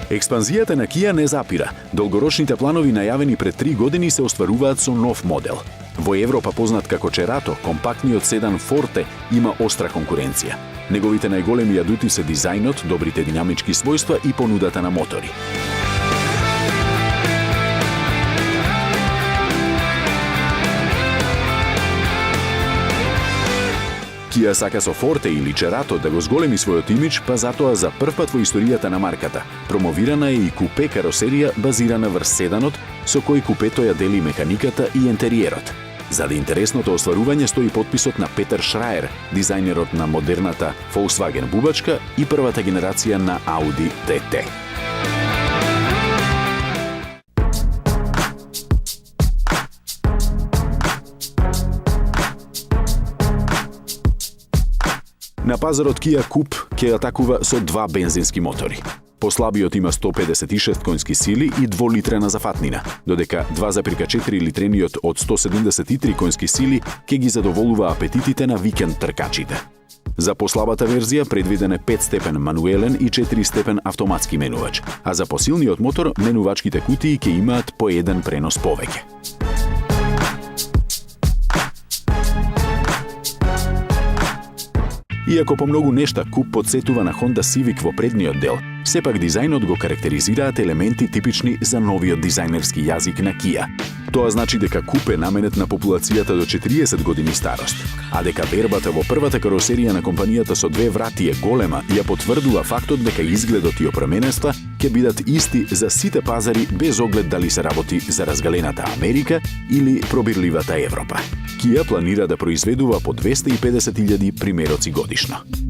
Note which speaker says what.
Speaker 1: Експанзијата на Kia не запира. Долгорочните планови најавени пред 3 години се остваруваат со нов модел. Во Европа познат како Cerato, компактниот седан Forte има остра конкуренција. Неговите најголеми адути се дизајнот, добрите динамички својства и понудата на мотори. Kia сака со Forte или Cerato да го зголеми својот имидж, па затоа за првпат во историјата на марката промовирана е и купе каросерија базирана врз седанот, со кој купето ја дели механиката и ентериерот. За да интересното остварување стои потписот на Петер Шраер, дизајнерот на модерната Volkswagen бубачка и првата генерација на Audi TT. На пазарот Kia Coupe ќе атакува со 2 бензински мотори. Послабиот има 156 конски сили и 2-литрена зафатнина, додека 2,4 литрениот од 173 конски сили ќе ги задоволува апетитите на викенд тркачите. За послабата верзија предвиден е 5-степен мануелен и 4-степен автоматски менувач, а за посилниот мотор менувачките кутии ќе имаат по еден пренос повеќе. Иако по многу нешта Coupe подсетува на Honda Civic во предниот дел, сепак дизајнот го карактеризираат елементи типични за новиот дизајнерски јазик на Kia. Тоа значи дека Coupe е наменет на популацијата до 40 години старост, а дека вербата во првата каросерија на компанијата со 2 врати е голема, ја потврдува фактот дека изгледот и опременеста ќе бидат исти за сите пазари без оглед дали се работи за разгалената Америка или пробирливата Европа. Kia планира да произведува по 250.000 примероци годишно.